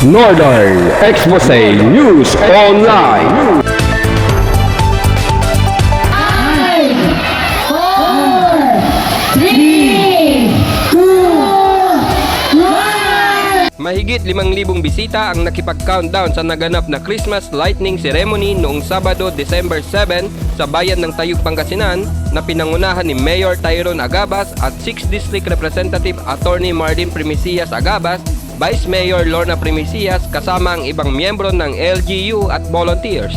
Northern Expose News Online. 5, 4, 3, 2, 1. Mahigit 5,000 bisita ang nakipag-countdown sa naganap na Christmas Lightning Ceremony noong Sabado, December 7 sa bayan ng Tayug, Pangasinan na pinangunahan ni Mayor Tyrone Agabas at 6th District Representative Attorney Martin Primicias Agabas, Vice Mayor Lorna Primicias kasama ang ibang miyembro ng LGU at volunteers.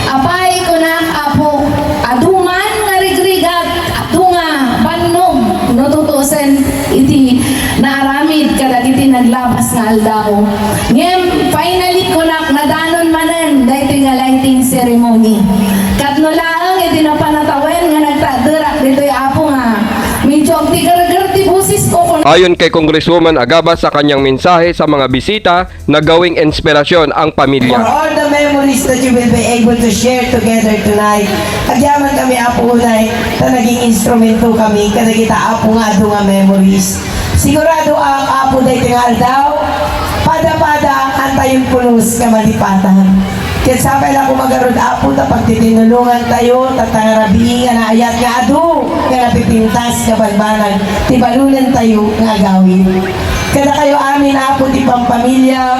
Apay ko na apo, aduman nga rigrigat, atunga, banom, notutusen iti naaramid kada iti naglabas nga aldaw. Ngem, finally ko na nadanon manen dahil nga lighting ceremony. Katno lang iti napanatawen nga nagtadirak dito yung apo nga. Medyo ang tigar-gar ti busis ko. Ayon kay Congresswoman Agabas sa kanyang mensahe sa mga bisita na gawing inspirasyon ang For pamilya. all the memories that you will be able to share together tonight, agyaman kami apo unay na naging instrumento kami kada kita apo nga ado nga memories. Sigurado ang apo day tingal daw, pada-pada antayon pulos ka malipatan. Kaya sabay lang kung magarod apo na pagtitinulungan tayo, tatangarabi nga na ayat nga ado, nga napipintas ka balbanan, tibalunan tayo nga gawin. Kada kayo amin apo di pampamilya,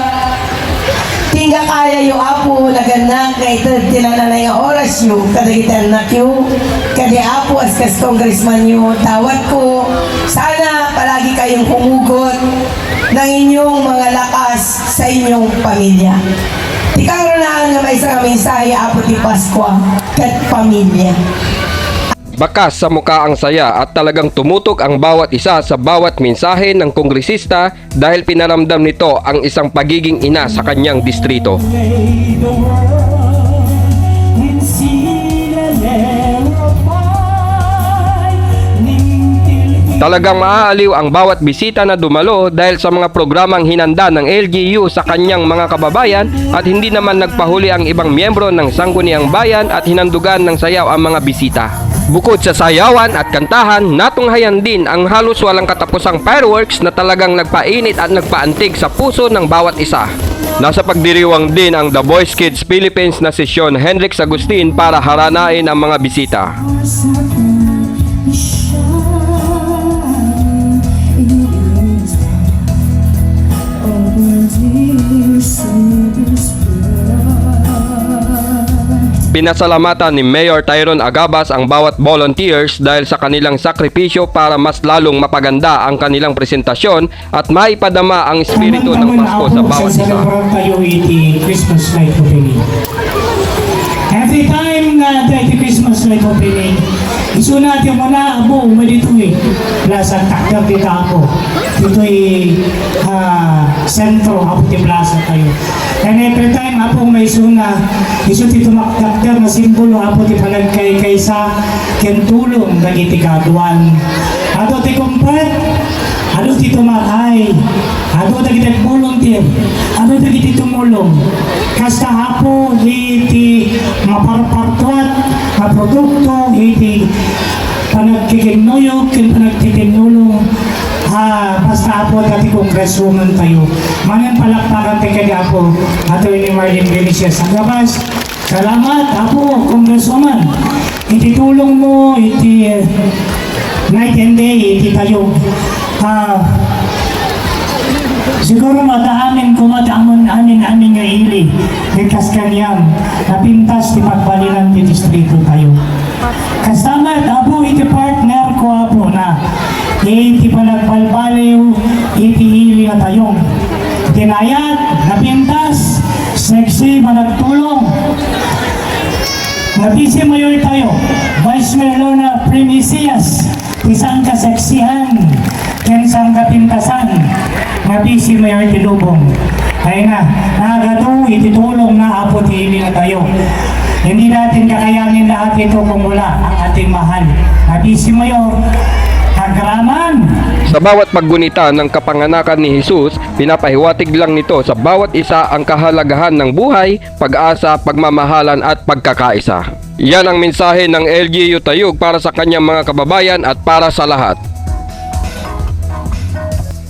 tingga kaya yung apo laganak kay tilala na yung oras yung kadagitan na yung kadi apo as kas congressman yung tawad ko sana palagi kayong humugot ng inyong mga lakas sa inyong pamilya. Ikaw na nga may isang mensahe apo di Pasko kat pamilya. Bakas sa mukha ang saya at talagang tumutok ang bawat isa sa bawat mensahe ng kongresista dahil pinaramdam nito ang isang pagiging ina sa kanyang distrito. Talagang maaaliw ang bawat bisita na dumalo dahil sa mga programang hinanda ng LGU sa kanyang mga kababayan at hindi naman nagpahuli ang ibang miyembro ng Sangguniang Bayan at hinandugan ng sayaw ang mga bisita. Bukod sa sayawan at kantahan, natunghayan din ang halos walang katapusang fireworks na talagang nagpainit at nagpaantig sa puso ng bawat isa. Nasa pagdiriwang din ang The Boys Kids Philippines na si Sean Hendrix Agustin para haranain ang mga bisita. Pinasalamatan ni Mayor Tyrone Agabas ang bawat volunteers dahil sa kanilang sakripisyo para mas lalong mapaganda ang kanilang presentasyon at maipadama ang espiritu ng Pasko sa bawat isa. Tayo iti Christmas light opening. Every time na iti Christmas light opening, iso natin mo na abo umadito plaza takder kita ako. Dito'y sentro ako ti plaza tayo. And every time ako may suna, iso ti tumaktakder na simbolo ako ti palagkay kaysa kentulong dagiti kaduan. Ato ti kumpret, ano ti tumakay, ano dagiti volunteer, ano dagiti tumulong. Kasta hapo iti maparpartuat na produkto, iti panagkikinuyog, panagtitinulong, basta apo at ati congresswoman tayo. Manang palakpakan tayo kaya po, ato ni Martin Primicias Agabas. Salamat apo, congresswoman. Iti tulong mo, iti night and day, iti tayo. Siguro madaamin kumadamon amin nga ili Bikas kanyang napintas ti pagbalinan ti distrito tayo. Kasama apo iti partner ko apo na iti panagbalbaliw iti ili nga tayong tinayat, napintas, sexy, managtulong. Nabisi mo yun tayo, Vice Mayor Lorna Primicias, isang kaseksihan, kensang kapintasan, nabisi mo yun tinubong. Ay na, nakagato, ititulong na apo tili na tayo. Hindi natin kakayanin lahat ito kung wala ang ating mahal. Nabisi mo yun, kagraman. Sa bawat paggunita ng kapanganakan ni Jesus, pinapahiwatig lang nito sa bawat isa ang kahalagahan ng buhay, pag-asa, pagmamahalan at pagkakaisa. Yan ang mensahe ng LGU Tayug para sa kanyang mga kababayan at para sa lahat.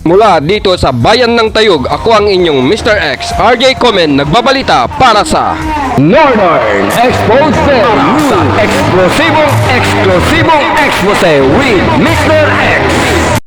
Mula dito sa Bayan ng Tayug, ako ang inyong Mr. X, RJ Komen, nagbabalita para sa Northern Expose News. Eksplosibong expose with Mr. X.